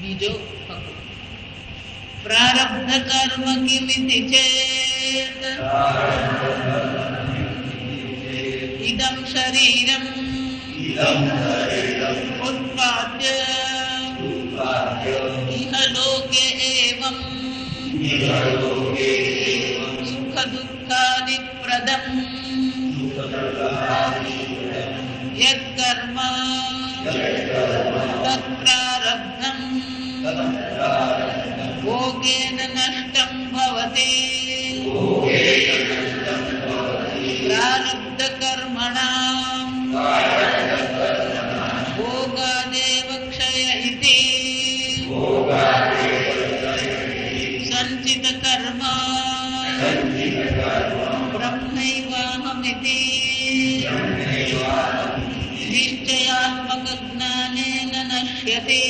बीजो प्रारब्ध कर्म किमिति चेत् इदं शरीरम् उत्पाद्य इह लोके एवं सुख दुःखादिप्रदम् यत्कर्म तत्प्रारब्धम् भोगेन नष्टं भवति प्रारब्धकर्मणां भोगादेव क्षय इति संचितकर्म ब्रह्मैवाहमिति निश्चयात्मक ज्ञानेन नश्यति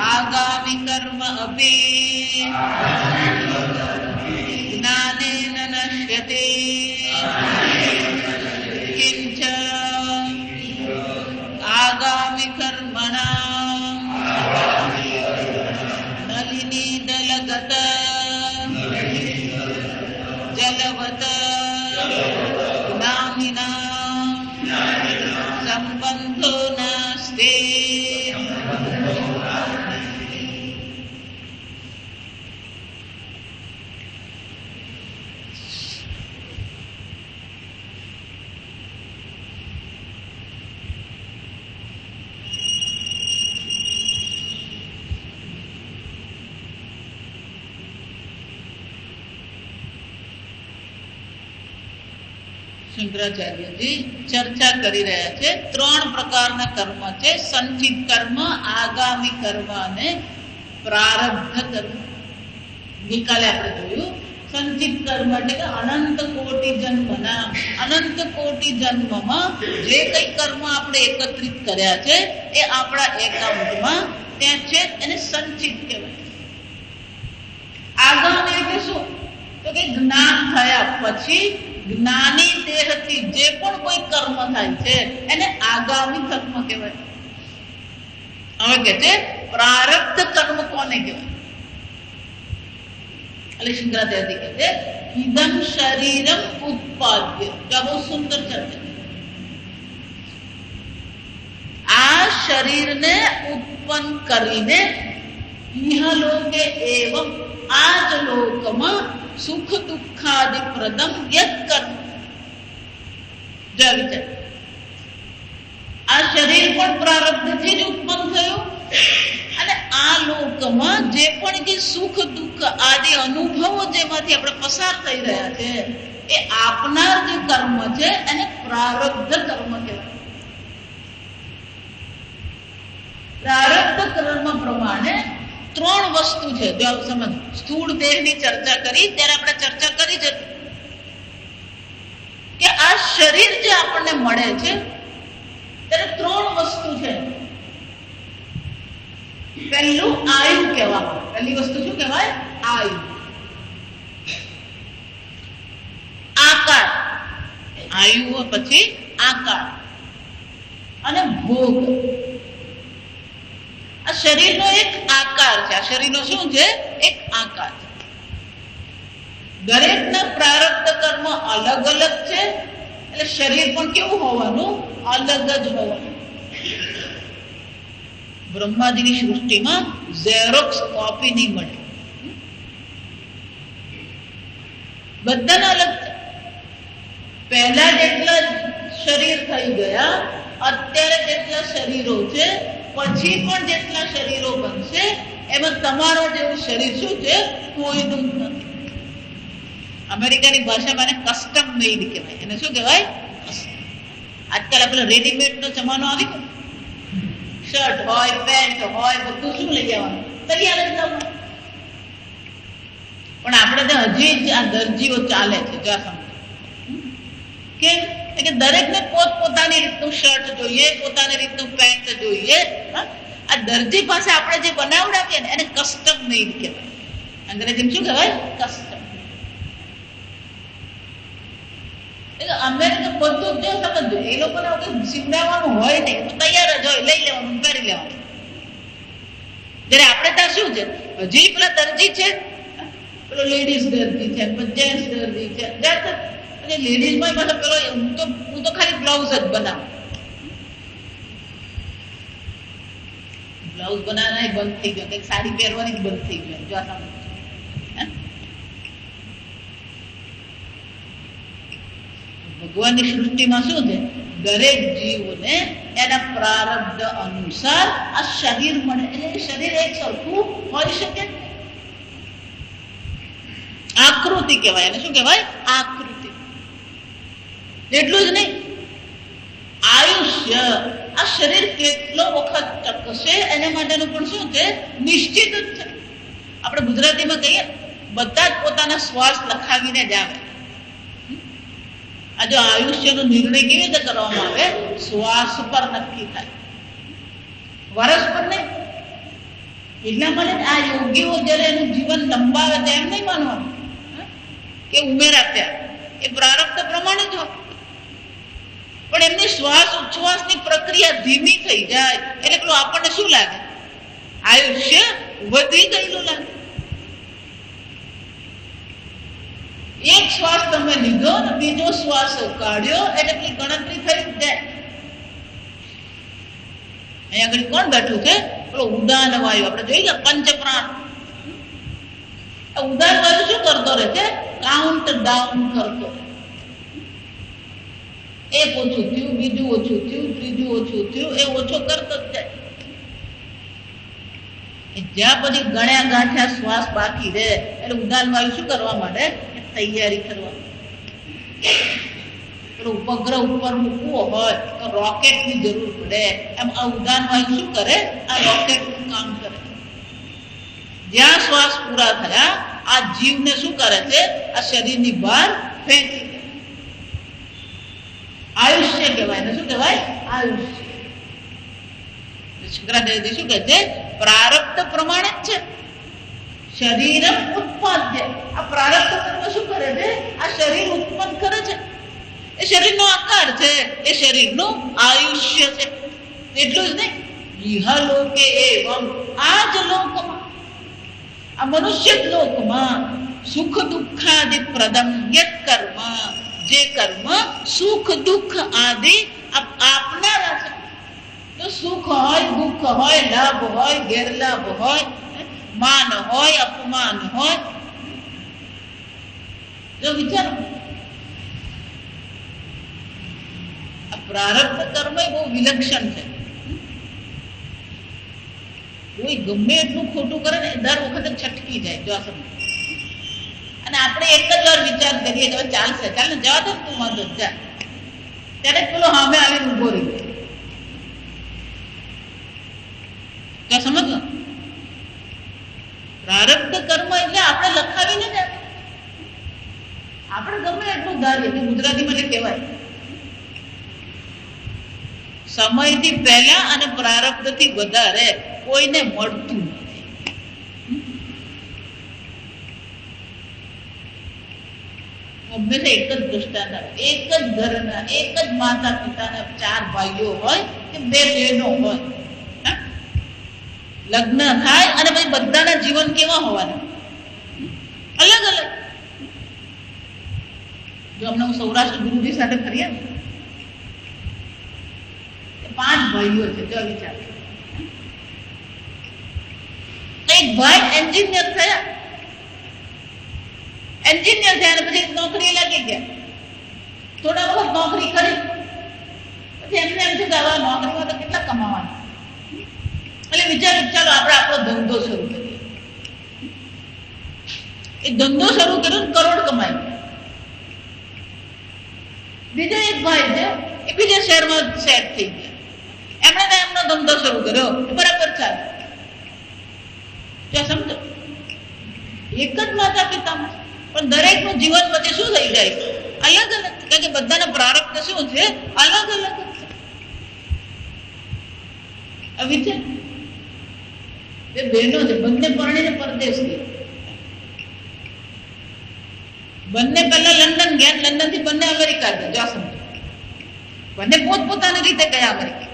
आगामि कर्म अपि ज्ञानेन नश्यति किंच आगामि कर्मणां नलिनी दलगत जलवत ज्ञानिना संबंधो नास्ति। શંકરાચાર્યજી ચર્ચા કરી રહ્યા છે. ત્રણ પ્રકારના કર્મ છે: સંચિત કર્મ, આગામી કર્મ અને પ્રારબ્ધ કર્મ. ગઈકાલે આપણે જોયું સંચિત કર્મ એટલે કે અનંત કોટી જન્મના અનંત કોટી જન્મમાં જે કઈ કર્મ આપણે એકત્રિત કર્યા છે એ આપણા એકાઉન્ટમાં ત્યાં છે, એને સંચિત કહેવાય. આગામી એટલે શું? તો કે જ્ઞાન થયા પછી જ્ઞાની દેહથી જે પણ કોઈ કર્મ થાય છે એને આગામી કર્મ કહેવાય. હવે કે છે પ્રારબ્ધ કર્મ કોને કહેવાય? એટલે શંકરાચાર્ય કહે છે ઇદં શરીરમ ઉત્પાદ્ય. બહુ સુંદર ચર્ચા. આ શરીરને ઉત્પન્ન કરીને ઇહલોકે એવં આ જ લોકમાં સુખ દુઃખાદિ પ્રદમ યત કર્મ. આ શરીર પણ પ્રારબ્ધથી જ ઉત્પન્ન થયું અને આ લોકમાં જે પણ જે સુખ દુઃખ આદિ અનુભવો જેમાંથી આપણે પસાર થઈ રહ્યા છે એ આપનાર જે કર્મ છે એને પ્રારબ્ધ કર્મ કહેવાય. પ્રારબ્ધ કર્મ પ્રમાણે ત્રણ વસ્તુ છે. જો સમજ સ્થૂળ દેહની ચર્ચા કરી ત્યારે આપણે ચર્ચા કરી છે કે આ શરીર જે આપણને મળે છે ત્યારે ત્રણ વસ્તુ છે. પહેલું આયુ કહેવામાં. પહેલી વસ્તુ શું કહેવાય? આયુ. આકાર. આયુ પછી આકાર અને ભોગ. આ શરીરનો એક આકાર છે. આ શરીરનો શું છે? એક આકાર છે. દરેકના પ્રારબ્ધ કર્મ અલગ અલગ છે એટલે શરીર પણ કેવું હોવાનું? અલગ જ હોવાનું. બ્રહ્માજીની સૃષ્ટિમાં ઝેરોક્સ કોપી નહીં મળે. બધાના અલગ. પહેલા જેટલા શરીર થઈ ગયા, અત્યારે જેટલા શરીરો છે, પછી પણ જેટલા શરીરો બનશે એમાં તમારા જેવું શરીર શું છે? કોઈનું જ નથી. અમેરિકાની ભાષામાં એને કસ્ટમ મેડ કહેવાય. એને શું કહેવાય? આજકાલ આપણે રેડીમેડ નો જમાનો આવી ગયો. શર્ટ હોય, પેન્ટ હોય, બધું શું લઈ આવવાનું? તૈયાર જ લાવવાનું. પણ આપણે ત્યાં હજી આ દરજીઓ ચાલે છે. જો સમજો કેમ કે દરેકને પોતપોતાની રીતનું શર્ટ જોઈએ, પોતાની રીતનું પેન્ટ જોઈએ. આ દરજી પાસે આપણે જે બનાવડાવીએ ને એને કસ્ટમ મેડ કહેવાય. અંગ્રેજીમાં શું કહેવાય? કસ્ટમ. એટલે અમેરિકા બધું જ સમજો, એ લોકોને સીવડાવવાનું હોય નહીં, તો તૈયાર જ હોય, લઈ લેવાનું, પહેરી લેવાનું. જયારે આપણે ત્યાં શું છે, હજી પેલા દરજી છે, પેલો લેડીઝ દરજી છે, જેન્ટ્સ દરજી છે. અને લેડીઝમાં પાછો પેલો હું તો ખાલી બ્લાઉઝ જ બનાવું. બ્લાઉઝ બનાવવાના બંધ થઈ ગયો, કંઈક સાડી પહેરવાની જ બંધ થઈ ગયો. જો આ ભગવાનની સૃષ્ટિમાં શું છે, દરેક જીવને એના પ્રારબ્ધ અનુસાર આ શરીર મળે. એટલે શરીર એક સરખું હોઈ શકે. આકૃતિ કહેવાય. એને શું કહેવાય? આકૃતિ. એટલું જ નહીં, આયુષ્ય. આ શરીર કેટલો વખત ટકશે એના માટેનું પણ શું છે, નિશ્ચિત જ છે. આપણે ગુજરાતીમાં કહીએ, બધા જ પોતાના શ્વાસ લખાવીને જ આવે. આ જો આયુષ્યનો નિર્ણય કેવી રીતે કરવામાં આવે? શ્વાસ પર નક્કી થાય, વર્ષ પર નહીં. એટલા માટે આ યોગીઓ જયારે એનું જીવન લંબાવે તો એમ નહીં માનવાનું કે ઉમેર આપ્યા, એ પ્રારબ્ધ પ્રમાણે જ હોય. પણ એમની શ્વાસ ઉચ્છ્વાસની પ્રક્રિયા ધીમી થઈ જાય એટલે પેલું આપણને શું લાગે? આયુષ્ય વધી ગયેલું લાગે. એક શ્વાસ તમે લીધો ને બીજો શ્વાસ કાઢ્યો એટલે પેલી ગણતરી થઈ જ જાય. અહીંયા આગળ કોણ બેઠું છે? પેલો ઉદાન વાયુ. આપણે જોઈ ગયા પંચ પ્રાણ. ઉદાન વાયુ શું કરતો રહે છે? કાઉન્ટ ડાઉન કરતો. એક ઓછું થયું, બીજું ઓછું થયું, ત્રીજું ઓછું થયું, એ ઓછો કરતો જ જાય. જ્યાં પછી ગણ્યા ગાંઠ્યા શ્વાસ બાકી રહે એટલે ઉદાન વાયુ શું કરવા માટે? તૈયારી કરવા. પેલો ઉપગ્રહ ઉપર મૂકવો હોય તો રોકેટ ની જરૂર પડે. એમ આ ઉદાન વાયુ શું કરે? આ રોકેટ નું કામ કરે. જ્યાં શ્વાસ પૂરા થયા આ જીવને શું કરે છે? આ શરીરની બહાર ફેંકી દે. આયુષ્ય કહેવાય. ને શું કહેવાય? આયુષ્ય. શંકરાચાર્યજી શું કહે છે? પ્રારબ્ધ પ્રમાણે જ છે. શરીર ઉત્પાદ્ય. આ પ્રારબ્ધ કર્મ શું કરે છે? આ શરીર ઉત્પન્ન કરે છે. એ શરીરનો આકાર છે, એ શરીરનું આયુષ્ય છે. એટલું જ નહીં, ઇહલોકે એવમ. આ જ લોકમાં, આ મનુષ્ય લોકમાં સુખ દુઃખાદિ પ્રદમ યત કર્મ, જે કર્મ સુખ દુઃખ આદિ આપનારા છે. તો સુખ હોય, દુઃખ હોય, લાભ હોય, ગેરલાભ હોય, માન હોય, અપમાન હોય. જો વિચારો, આ પ્રારબ્ધ કર્મ બહુ વિલક્ષણ છે. કોઈ ગમે એટલું ખોટું કરે ને દર વખતે છટકી જાય. જો આ સમજ. અને આપણે એક જ વાર વિચાર કરીએ કે ચાલશે, ચાલ ને જવા દો, તું વાંધો જા, ત્યારે પેલો સામે આવીને ઉભો રહી જાય. ત્યાં સમજો, પ્રારબ્ધ કર્મ એટલે આપણે લખાવીને જ આપણે ગમે એટલું ધારીએ. ગુજરાતીમાં એટલે કહેવાય, સમયથી પહેલા અને પ્રારબ્ધથી વધારે કોઈને મળતું નથી. હંમેશા એક જ દ્રષ્ટાંત આવે. એક જ ઘરના, એક જ માતા પિતાના 4 ભાઈઓ હોય કે 2 બહેનો હોય, લગ્ન થાય અને પછી બધાના જીવન કેવા હોવાના? અલગ અલગ. જો હમણાં હું સૌરાષ્ટ્ર ગુરુજી સાથે ફર્યા, 5 ભાઈઓ છે. જો વિચાર, એક ભાઈ એન્જિનિયર થયા, એન્જિનિયર થયા અને પછી નોકરી લાગી ગયા. થોડા વખત નોકરી કરી પછી એમને એમ છે કે આવા નોકરીમાં તો કેટલા કમાવાના. એટલે વિચાર્યું ચાલો આપણે આપણો ધંધો શરૂ કરીએ. એ ધંધો શરૂ કર્યો, કરોડ કમાઈ ગયા. બીજો એક ભાઈ છે એ બીજા શહેરમાં સેટ થઈ ગયા, એમણે એમનો ધંધો શરૂ કર્યો, બરાબર ચાલે. ત્યાં સમજો એક જ માતા પિતામાં, પણ દરેકનું જીવન પછી શું થઈ જાય? અલગ અલગ. કારણ કે બધાના પ્રારબ્ધ શું છે? અલગ અલગ છે. વિચાર, બે બહેનો છે, બંને પરણીને પરદેશ ગઈ. બંને પહેલા લંડન ગયા, લંડન થી બંને અમેરિકા ગયા. જો સમજો, બંને પોતપોતાની રીતે ગયા અમેરિકા.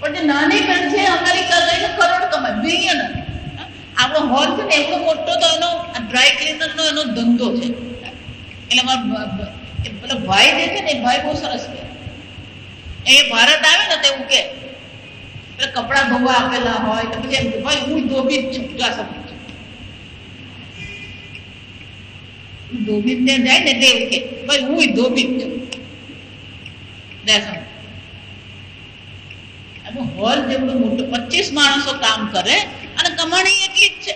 પણ જે નાની બેન છે અમેરિકા ગઈને કરોડ કમાય, બિલિયન. આપણો હોલ છે ને એટલો મોટો, તો એનો ડ્રાય ક્લીનર નો એનો ધંધો છે. એટલે પેલો ભાઈ જે છે ને એ ભાઈ બહુ સરસ કે એ ભારત આવે ને તેવું કે કપડા ધોવા આપેલા હોય તો પછી ભાઈ હું ધોબી જ છું. જા સમજ, ધોબી ત્યાં જાય ને તેવું કે ભાઈ હું ધોબી જ છું. જા સમજ, હોલ જેવડું મોટું 25 માણસો કામ કરે અને કમાણી એટલી જ છે.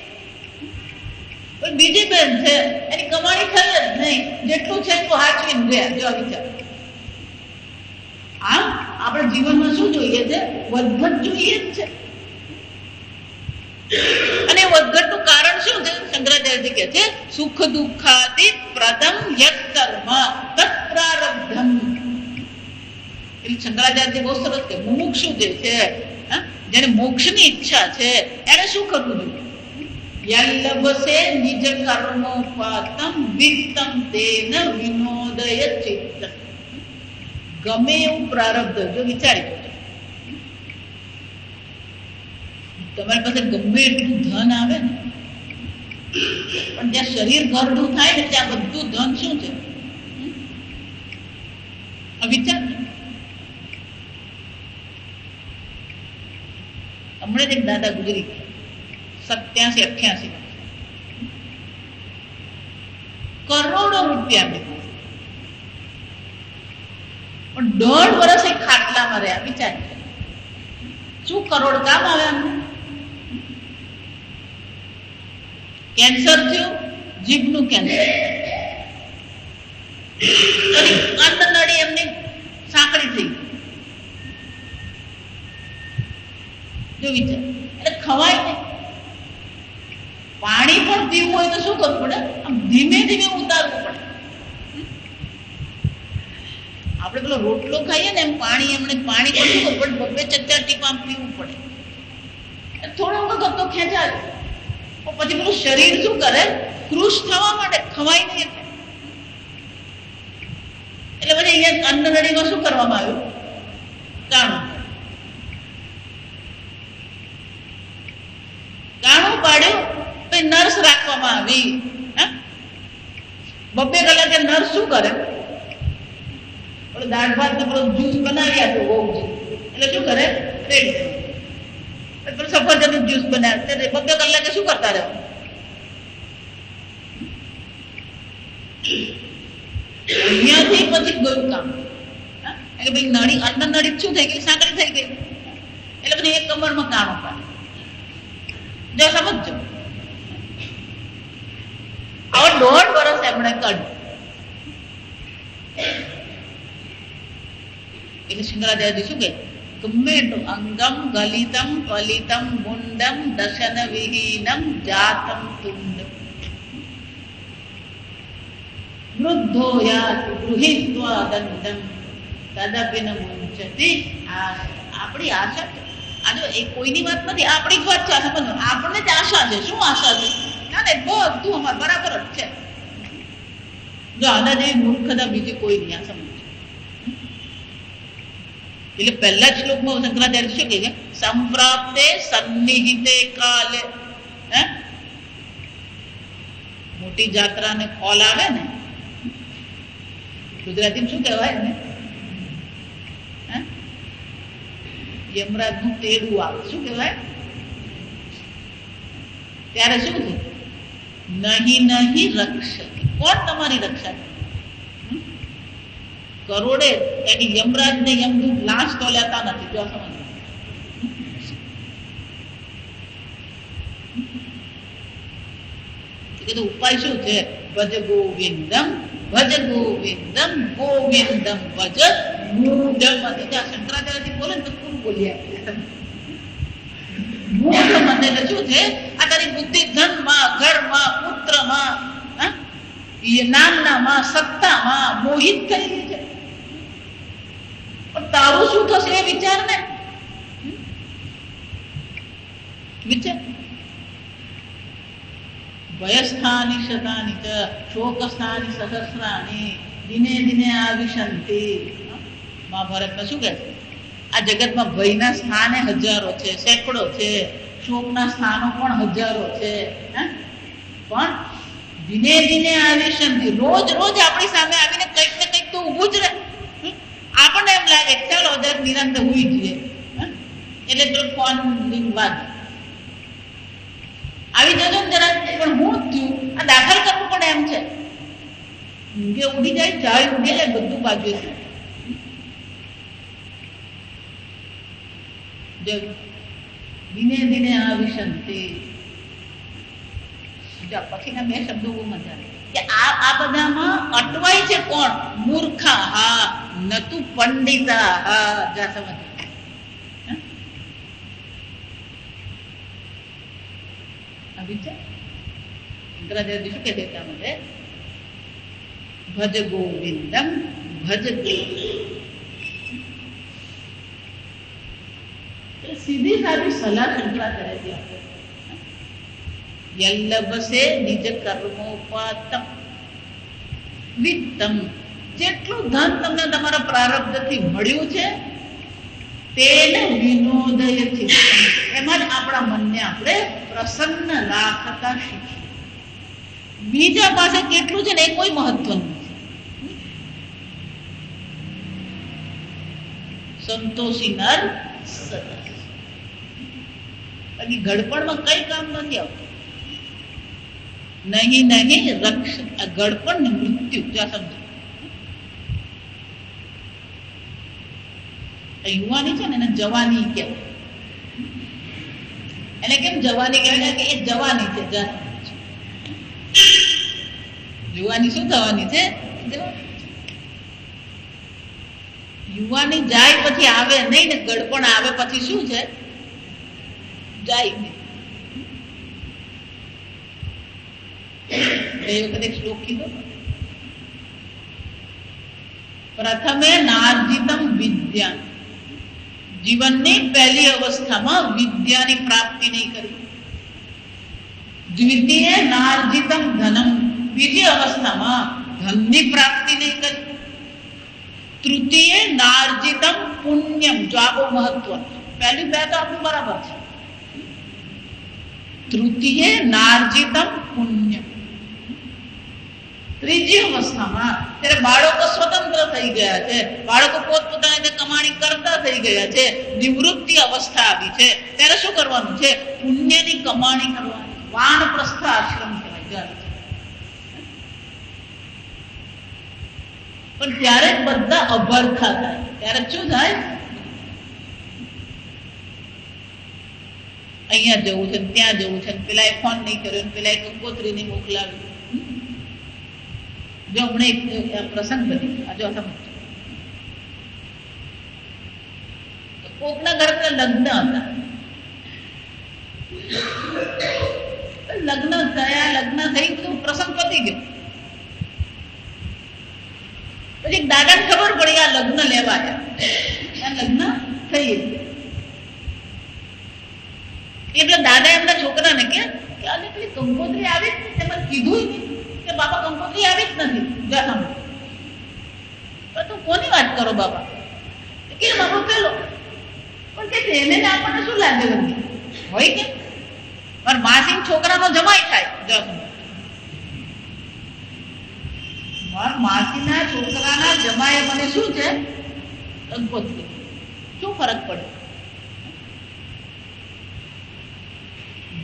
પણ બીજી બેન છે એની કમાણી થઈ જ નહીં, જેટલું છે એટલું હાચવીને ગયા. જો વિચાર, આમ આપણે જીવનમાં શું જોઈએ છે? વધઘટ જોઈએ જ છે. અને વધઘટનું કારણ શું છે? શંકરાચાર્યજી કહે છે સુખ દુઃખાદિ પ્રદમ યત કર્મ તત પ્રારબ્ધમ. એટલે શંકરાચાર્યજી બહુ સરસ કે મુમુક્ષુ જે છે, જેને મોક્ષની ઈચ્છા છે, એને શું કરવું જોઈએ? યલ્લભસે નિજ કર્મોપાતમ વિત્તમ તેન વિનોદય ચિત્ત. ગમે એવું પ્રારબ્ધ, જો વિચારી, તમારી પાસે ગમે એટલું ધન આવે ને, પણ જ્યાં શરીર ઘરડું થાય ને ત્યાં બધું ધન શું છે? વિચાર, હમણાં જ એક દાદા ગુજરી ગયા, 87-88, કરોડો રૂપિયા મેળવ્યા, પણ 1.5 વર્ષ એ ખાટલામાં રહ્યા. વિચાર, શું કરોડ કામ આવે અમને? કેન્સર થયું, જીભનું કેન્સર, અન્નનળી એમની સાંકડી થઈ. જો વિચાર, એટલે ખવાય નહીં. પાણી પણ પીવું હોય તો શું કરવું પડે? આમ ધીમે ધીમે ઉતારવું પડે. આપણે પેલો રોટલો ખાઈએ ને એમ પાણી પણ શું કરવું પડે? 2-4 ટીપાં પીવું પડે. થોડો વખત તો ખેંચાય, પછી પેલું શરીર શું કરે? કૃશ થવા માટે ખવાય નહીં. એટલે પછી અહીંયા અન્નનળીમાં શું કરવામાં આવ્યું? કાણું પાડ્યું, પછી નર્સ રાખવામાં આવી. 2 કલાકે નર્સ શું કરે? દાળ ભાત ને પેલો જ્યુસ બનાવી આપ્યો બહુ, એટલે શું કરે? રેડી સફરજન જ્યુસ બનાવે. 2 કલાકે શું કરતા રહે? અહીંયાથી પછી ગયું કામ. એટલે ભાઈ નળી, અન્ન નળી શું થઈ ગઈ? સાંકડી થઈ ગઈ. એટલે પછી એક કમરમાં કાણું પાડે. જો સમજો, આવા 1.5 વર્ષ એમણે કાઢ્યું. એટલે શંકરાચાર્યજી શું કહે? ગમે એટલું અંગમ ગલિતમ ફલિતમ મુંડમ દશન વિહીનમ જાતમ તુંડમ વૃદ્ધો યાતિ ગૃહીત્વા દંડમ તદપિન મુંચતિ. આપણી આશા છે. આ જો એ કોઈની વાત નથી, આપણી જ વાત છે. સમજો, આપણને જ આશા છે. શું આશા છે? ના ને બધું અમારે બરાબર જ છે. જો આના જેવી મૂર્ખતા બીજી કોઈ નહીં. આ સમજો, એટલે પહેલા જ શ્લોકમાં શંકરાચાર્ય શું કહે છે? સંપ્રાપ્તે સન્નિહિતે કાલે. મોટી જાત્રાને કોલ આવે ને, ગુજરાતીમાં શું કહેવાય ને? યમરાજ નું તેડું આવે, શું કહેવાય? ત્યારે શું છે? નહીં નહીં રક્ષક. કોણ તમારી રક્ષા કરે? કરોડે એની યમરાજ ને યમદૂત લાશ તો લેતા નથી. જો સમજ, કીધું ઉપાય શું છે? ભજ ગોવિંદમ ભજ ગોવિંદમ ગોવિંદમ ભજ મૂઢમ. શંકરાચાર્યજી બોલે ને તો પૂરું બોલી આપે. મૂઢમ એટલે શું છે? આ તારી બુદ્ધિ ધનમાં, ઘરમાં, પુત્રમાં, નામનામાં, સત્તામાં મોહિત થયેલી છે. પણ તારું શું થશે એ વિચાર ને. વિચાર. ભયસ્થાની શતાની ચ શોકસ્થાની સહસ્રાની દિને દિને આવિશંતિ. મહાભારતમાં શું કહે છે? આ જગતમાં ભયના સ્થાને હજારો છે, સેંકડો છે, શોકના સ્થાનો પણ હજારો છે. પણ દિને દિને આવિશંતિ, રોજ રોજ આપણી સામે આવીને કંઈક ને કંઈક તો ઊભું જ રહે. આપણને એમ લાગે ચાલો દર નિરંતર હોઈ જઈએ, એટલે પેલો ફોન વાગે આવી જજો ને જરા. પણ હું થયું આ દાખલ કરવું પણ એમ છે કે ઉડી જાય, ચાય ઉડી જાય, બધું બાજુ દિને દિને આવિશંતિ. પછીના બે શબ્દો બહુ મજા આવે કે આ બધામાં અટવાય છે કોણ? મૂર્ખા હા નતુ પંડિતા હા. જા સમજ. શંકરાચાર્ય શું કહે છે? ભજ ગોવિંદમ ભજ સીધી સારી સલાહ શંકરાચાર્યજી આપે. યલ્લભસે નિજ કર્મોપાતમ વિત્તમ. જેટલું ધન તમને તમારા પ્રારબ્ધથી મળ્યું છે તેને વિનોદય ચિત્તમ, એમાં જ આપણા મનને આપણે પ્રસન્ન રાખતા શીખીએ. બીજા પાસે કેટલું છે ને એ કોઈ મહત્વનું નથી. સંતોષી નર સદા. બાકી ઘડપણમાં કઈ કામ નથી આવતું. નહીં નહીં રક્ષ ગડપણ ને મૃત્યુ. જ્યાં સમજો યુવાની છે ને એને જવાની કહેવાય. એને કેમ જવાની કહેવાય? કે એ જવાની છે. યુવાની શું થવાની છે? યુવાની જાય પછી આવે નહીં ને, ગડપણ આવે પછી શું છે? જાય નહીં. એ વખતે શ્લોક કીધો, પ્રથમે નાર્જિતમ વિદ્યા. જીવનની પહેલી અવસ્થામાં વિદ્યાની પ્રાપ્તિ નહીં કરી. દ્વિતીય નાર્જિતમ ધનમ. બીજી અવસ્થામાં ધનની પ્રાપ્તિ નહીં કરી. તૃતીય નાર્જિતમ પુણ્યમ. જો આ બહુ મહત્વ. પહેલી બે તો આપણું બરાબર છે. તૃતીય નાર્જિતમ પુણ્યમ. ત્રીજી અવસ્થામાં ત્યારે બાળકો સ્વતંત્ર થઈ ગયા છે, બાળકો પોતપોતાની રીતે કમાણી કરતા થઈ ગયા છે, નિવૃત્તિ અવસ્થા આવી છે, ત્યારે શું કરવાનું છે? પુણ્યની કમાણી કરવાની. વાનપ્રસ્થ આશ્રમ કહેવાય. પણ ત્યારે બધા અભરખા થાય. ત્યારે શું થાય? અહીંયા જવું છે, ત્યાં જવું છે, પેલા એ ફોન નહીં કર્યો, પેલા એ કંકોત્રી નહીં મોકલાવી. જો હમણાં એક પ્રસંગ બની, જો સમજો, કોકના ઘરે લગ્ન હતા. લગ્ન થયા, લગ્ન થઈ બધું પ્રસંગ પતી ગયો. પછી દાદાને ખબર પડી આ લગ્ન લેવા આવ્યા, લગ્ન થઈ એટલે દાદા એમના છોકરાને કે આને પેલી કંકોત્રી આવી જ નહીં, મને કીધું નહીં કે બાપા કંકોત્રી આવી જ નથી. જા સાંભળો. પણ તું કોની વાત કરો બાપા? કે બાપા પેલો. પણ કે એને આપણને શું લાગે લગી હોય કે મારા માસી છોકરાનો જમાઈ થાય. જા સાંભળો. મારા માસીના છોકરાના જમાએ મને શું છે? કંકોત્રી. શું ફરક પડે?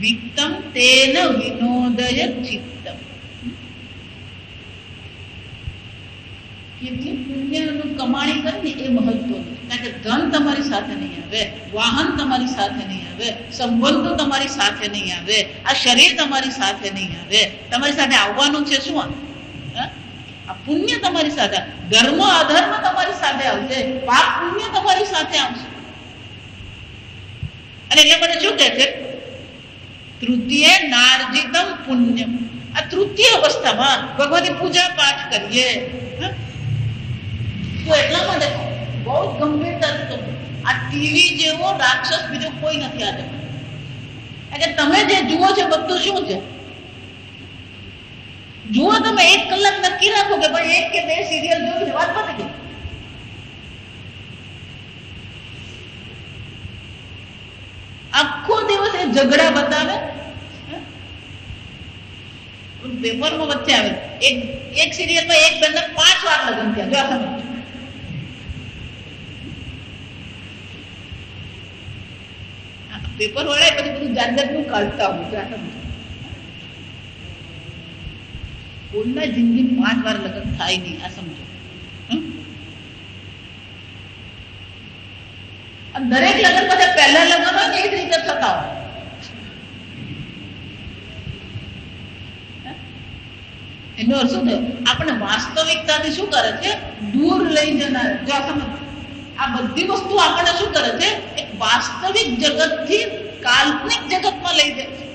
વિત્તમ તેન વિનોદય ચિત્તમ. કેટલી પુણ્યનું કમાણી કરી ને એ મહત્વનું છે. કારણ કે ધન તમારી સાથે નહીં આવે, વાહન તમારી સાથે નહીં આવે, સંબંધો તમારી સાથે નહીં આવે, આ શરીર તમારી સાથે નહીં આવે. તમારી સાથે આવવાનું છે શું? આ પુણ્ય તમારી સાથે, ધર્મ અધર્મ તમારી સાથે આવશે, પાપ પુણ્ય તમારી સાથે આવશે. અને એટલે મને શું કહે છે? તૃતીય નાર્જિતમ પુણ્યમ. આ તૃતીય અવસ્થામાં ભગવાનની પૂજા પાઠ કરીએ તો એટલા માટે બહુ ગંભીરતા. આ ટીવી જેવો રાક્ષસ બીજો કોઈ નથી આ જગત. એટલે તમે જે જુઓ છો બધું શું છે? જુઓ તમે 1 કલાક નક્કી રાખો કે ભાઈ 1 કે 2 સિરિયલ જોવી છે, વાત પતી ગઈ. આખો દિવસ એ ઝઘડા બતાવે. પેપરમાં વચ્ચે આવે એક સિરિયલમાં એક બેનને 5 વાર લગ્ન થયા. જો સમજ પેપર વાળા પછી બધું જાત જાતનું કાઢતા હોય. કોઈના જિંદગી 5 વાર લગ્ન થાય નહીં, આ સમજો. દરેક લગ્ન પછી પહેલા લગ્ન હોય ને એ જ રીતે થતા હોય. એનો અર્થ શું થયો? આપણે વાસ્તવિકતાથી શું કરે છે? દૂર લઈ જનાર. જો સમજ, આ બધી વસ્તુ આપણને શું કરે છે? એક વાસ્તવિક જગતથી કાલ્પનિક જગતમાં લઈ જાય છે.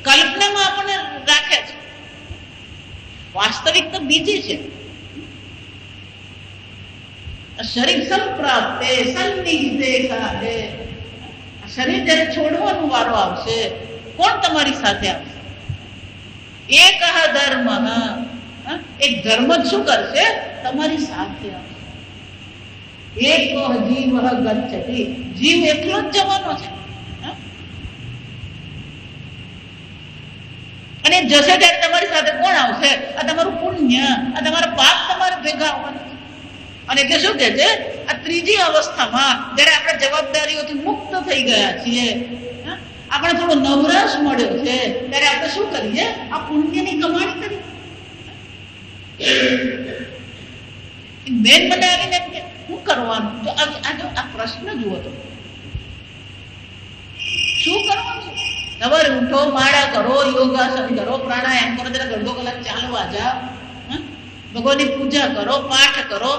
કલ્પનામાં આપણને રાખે છે. વાસ્તવિકતા બીજી છે. શરીર સંપ્રાપ્તે સન્નિહિતે કાલે. શરીર જ્યારે છોડવાનો વારો આવશે, કોણ તમારી સાથે આવશે? એક ધર્મ. એક ધર્મ જ શું કરશે? તમારી સાથે આવશે. એક જીવ ગચ્છતિ. જીવ એકલો જ જવાનો છે અને જશે ત્યારે તમારી સાથે કોણ આવશે? આ તમારું પુણ્ય, આ તમારા પાપ તમારે ભેગા આવવાના. અને એટલે શું કે છે? આ ત્રીજી અવસ્થામાં જયારે આપણે જવાબદારીઓથી મુક્ત થઈ ગયા છીએ, આપણે થોડો નવરસ મળ્યો છે, ત્યારે આપણે શું કરીએ? આ પુણ્યની કમાણી કરીએ. બેન મને આવીને શું કરવાનું? તો આ પ્રશ્ન જુઓ તો, શું કરવાનું? સવારે ઉઠો, માળા કરો, યોગાસન કરો, પ્રાણાયામ કરો, જરા અડધો કલાક ચાલવા જાઓ, ભગવાનની પૂજા કરો, પાઠ કરો.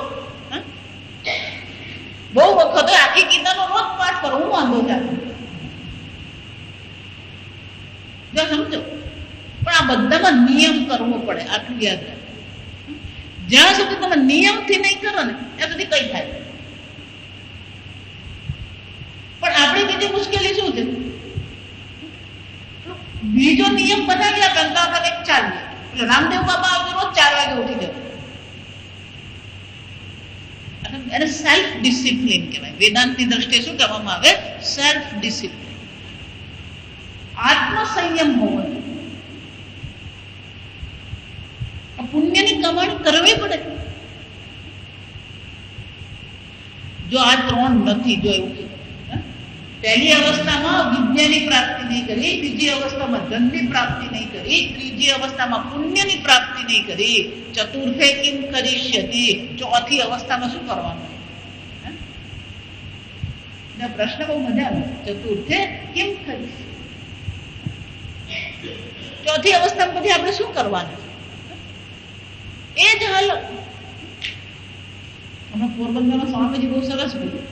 બહુ વખત આખી ગીતાનો રોજ પાઠ કરો, હું વાંધો ચાલે. જો સમજો, પણ આ બધામાં નિયમ કરવો પડે, આટલું યાદ રાખો. જ્યાં સુધી તમે નિયમથી નહીં કરો ને ત્યાં સુધી કઈ થાય. પણ આપણી બીજી મુશ્કેલી શું છે? બીજો નિયમ બનાવી આપે તો આપણે કંઈક ચાલીએ. એટલે રામદેવ બાબા આવતો રોજ 4 વાગે ઉઠી જાય. એને સેલ્ફ ડિસિપ્લિન કહેવાય. વેદાંતની દ્રષ્ટિએ શું કહેવામાં આવે? સેલ્ફ ડિસિપ્લિન, આત્મસંયમ હોવો. પુણ્યની કમાણી કરવી પડે. જો આ 3 નથી, જો એવું પહેલી અવસ્થામાં વિદ્યાની પ્રાપ્તિ નહીં કરી, બીજી અવસ્થામાં ધનની પ્રાપ્તિ નહીં કરી, ત્રીજી અવસ્થામાં પુણ્યની પ્રાપ્તિ નહીં કરી, ચતુર્થે કિમ કરીષ્યતિ, ચોથી અવસ્થામાં શું કરવાનું? પ્રશ્ન બહુ મજા આવે. ચતુર્થે કિમ કરીષ્યતિ, ચોથી અવસ્થામાં પછી આપણે શું કરવાનું? એ જ હાલ. હમણાં પોરબંદરના સ્વામીજી બહુ સરસ બોલ્યું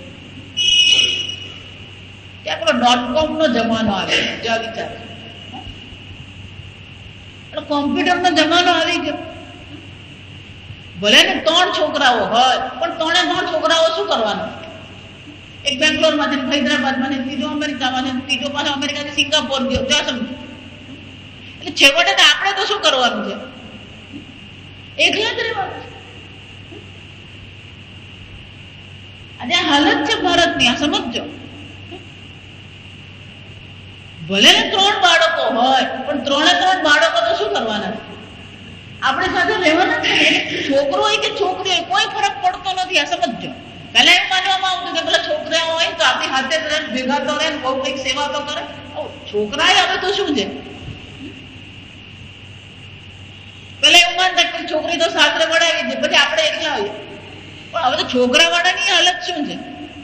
કે આપણો .com નો જમાનો આવે. જો વિચાર, કોમ્પ્યુટર નો જમાનો આવી ગયો. ભલે ને 3 છોકરાઓ હોય, પણ 3 છોકરાઓ શું કરવાનું? એક બેંગ્લોરમાં છે, હૈદરાબાદમાં છે, ત્રીજો અમેરિકામાં છે, ત્રીજો પાછો અમેરિકાથી સિંગાપોર ગયો. જો સમજો, એટલે છેવટે આપણે તો શું કરવાનું છે? એકલા જ રહેવાનું. આજે હાલત છે ભારતની, આ સમજો. ભલે ને 3 બાળકો હોય, પણ 3 બાળકો તો શું કરવાના? આપણી સાથે રહેવાના છે. છોકરો હોય કે છોકરી હોય, કોઈ ફરક પડતો નથી. આ સમજો. પહેલા એવું માનવામાં આવતું કે પેલા છોકરા હોય તો આપણી હાથે ભેગા તો રહે, બહુ કંઈક સેવા તો કરે. છોકરા હવે તો શું છે? પેલા એવું માનતા કે છોકરી તો સાસરે વળાવી દે, પછી આપણે એકલા હોઈએ. પણ હવે તો છોકરાવાળાની હાલત શું છે?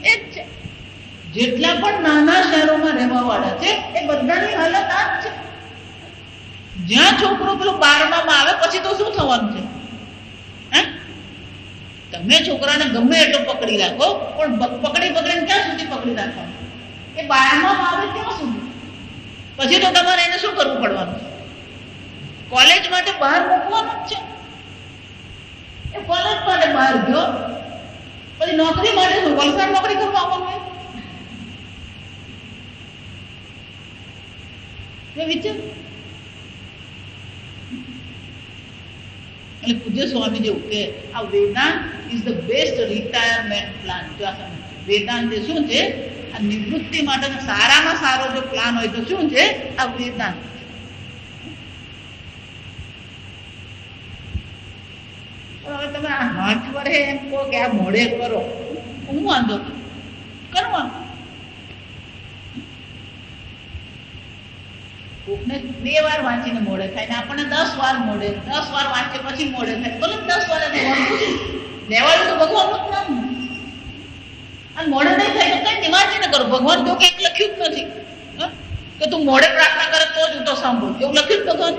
એ જ છે. જેટલા પણ નાના શહેરોમાં રહેવાવાળા છે એ બધાની હાલત આ જ છે. જ્યાં છોકરો પેલો 12માં આવે પછી તો શું થવાનું છે? તમે છોકરાને ગમે એટલો પકડી રાખો, પણ પકડીને ક્યાં સુધી પકડી રાખવાનું? એ 12માં આવે ત્યાં સુધી. પછી તો તમારે એને શું કરવું પડવાનું? કોલેજ માટે બહાર મૂકવાનું જ છે. એ કોલેજ માટે બહાર ગયો, પછી નોકરી માટે શું વલસાડ નોકરી કરવા આવવાનું? વિચાર. એટલે પૂજ્ય સ્વામી જેવું કે આ Vedanta is the best retirement plan. જો આ સમજ, વેદાંત એ શું છે? આ નિવૃત્તિ માટેનો સારામાં સારો જો પ્લાન હોય તો શું છે? આ વેદાંત. હવે તમે આ 8 વર્ષે એમ કહો કે આ મોડે કરો, હું વાંધો કરવાનું. કોકને 2 વાર વાંચીને મોડે થાય ને આપણને 10 વાર મોડે, 10 વાર વાંચે પછી મોડે થાય. ભલે 10 વાર લેવાનું તો ભગવાનનું જ નામ. અને મોડે નહીં થાય તો કઈ વાંચીને કરો. ભગવાન તો કંઈક લખ્યું જ નથી કે તું મોડે પ્રાર્થના કરે તો જ હું તો સાંભળું, એવું લખ્યું જ ભગવાન.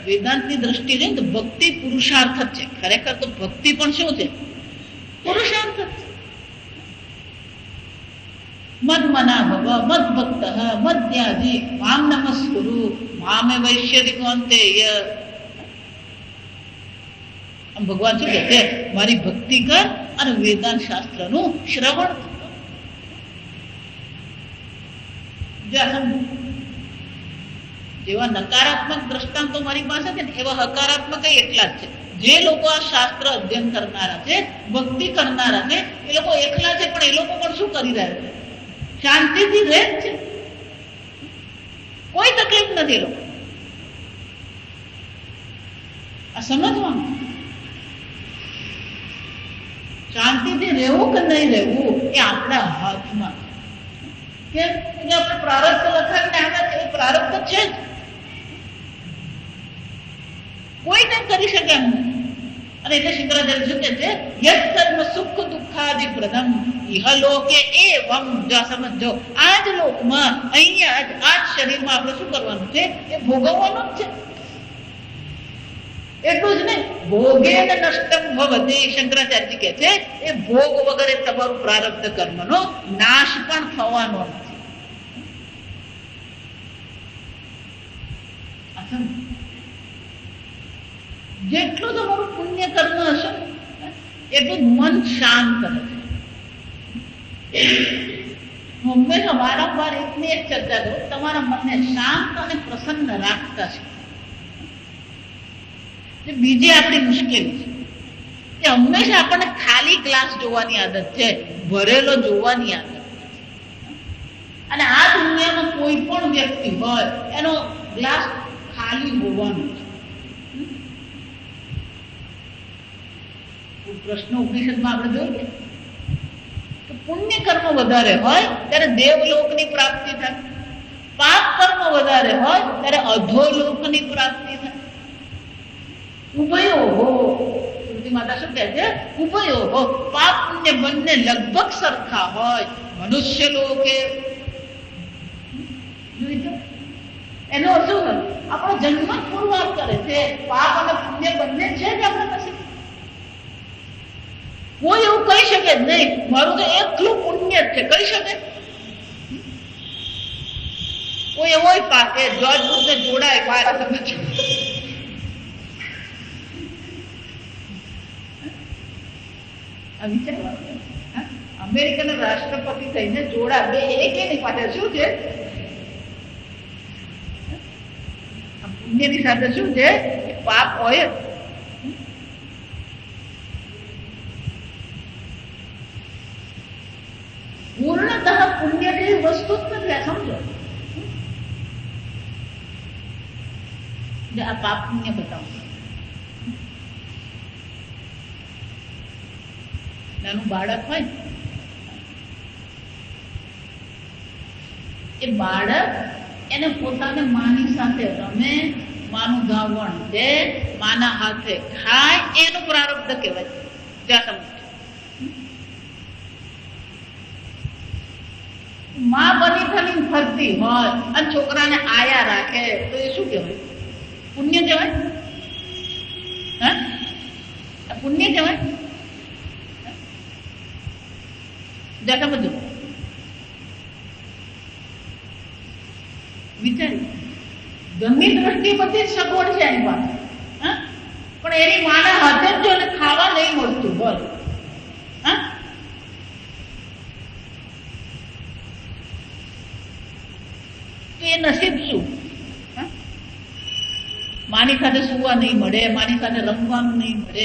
વેદાંતની દ્રષ્ટિએ જોઈએ તો ભક્તિ પુરુષાર્થ જ છે. ખરેખર તો ભક્તિ પણ શું છે? પુરુષાર્થ જ છે. મદમના ભવ મદભક્ત મદ્યાધિ મામ નમસ્કુરુ મામે વૈશ્યતિ કૌંતેય. ભગવાન શું કહે છે? મારી ભક્તિ કર અને વેદાંત શાસ્ત્રનું શ્રવણ. જેવા નકારાત્મક દ્રષ્ટાંતો મારી પાસે છે ને એવા હકારાત્મક એટલા જ છે. જે લોકો આ શાસ્ત્ર અધ્યયન કરનારા છે, ભક્તિ કરનારા છે, એ લોકો એકલા છે, પણ એ લોકો પણ શું કરી રહ્યા છે? શાંતિથી રહે છે. કોઈ તકલીફ નથી. લોકો આ સમજવાનું. શાંતિથી રહેવું કે નહીં રહેવું એ આપણા હાથમાં. કેમ? આપણે પ્રારબ્ધ લખાઈને આવ્યા છે, એ પ્રારબ્ધ છે જ. કોઈ નહીં કરી શકે એમ. અને એટલે શંકરાચાર્ય શું કહે છે? યત કર્મ સુખ દુઃખાદિ પ્રદમ ઇહલોકે એવમ. જો સમજો, આ જ લોકમાં અહીંયા જ આ જ શરીરમાં આપણે શું કરવાનું છે? એ ભોગવવાનું જ છે. એટલું જ નહીં, ભોગે નષ્ટમ ભવતિ. શંકરાચાર્ય કહે છે એ ભોગ વગર તમારું પ્રારબ્ધ કર્મનો નાશ પણ થવાનો નથી. જેટલું તમારું પુણ્ય કર્મ હશે એટલું મન શાંત રહે. હંમેશા વારંવાર એકની એક ચર્ચા કરું, તમારા મનને શાંત અને પ્રસન્ન રાખતા છે. બીજી આપણી મુશ્કેલી છે કે હંમેશા આપણને ખાલી ગ્લાસ જોવાની આદત છે, ભરેલો જોવાની આદત. અને આ દુનિયામાં કોઈ પણ વ્યક્તિ હોય એનો ગ્લાસ ખાલી હોવાનો છે. પ્રશ્ન ઉપનિષદમાં આપણે જોઈએ કે પુણ્ય કર્મ વધારે હોય ત્યારે દેવલોકની પ્રાપ્તિ થાય, પાપ કર્મ વધારે હોય ત્યારે અધોલોકની પ્રાપ્તિ થાય. ઉભયો માતા શું કહે છે? ઉભયો પાપ પુણ્ય બંને લગભગ સરખા હોય મનુષ્ય લોકે. એનો અર્થ શું? આપણો જન્મ પુરવાર કરે છે. પાપ અને પુણ્ય બંને છે જ આપણા પાસે. કોઈ એવું કહી શકે જ નહીં મારું તો એકલું પુણ્ય જ છે, કહી શકે? કોઈ એવો પાસે જોર્જ બુશને જોડાય મારા સમજ. અમેરિકાના રાષ્ટ્રપતિ થઈને જોડા બે એક એની પાસે શું છે? પુણ્યની સાથે શું છે? પાપ હોય. પૂર્ણતઃ પુણ્ય જેવી વસ્તુ જ નથી. આ સમજો. આ પાપ પુણ્ય બતાવો. નાનું બાળક હોય, એ બાળક એને પોતાને માની સાથે રમે, માનું ધાવણ દે, માના હાથે ખાય, એનું પ્રારબ્ધ કહેવાય. જ્યાં તમે માં બની થઈને ફરતી હોય અને છોકરાને આયા રાખે તો એ શું કહેવાય? પુણ્ય કહેવાય? હા, પુણ્ય કહેવાય? જાતા બધું વિચારી. ગંદી દ્રષ્ટિ બધી સગવડ છે એની પાસે, પણ એની માના હાથે જ જો એને ખાવા નહીં મળતું, બોલ એ નસીબ શું? માની સાથે સુવા નહીં મળે, માની સાથે રમવાનું નહીં મળે.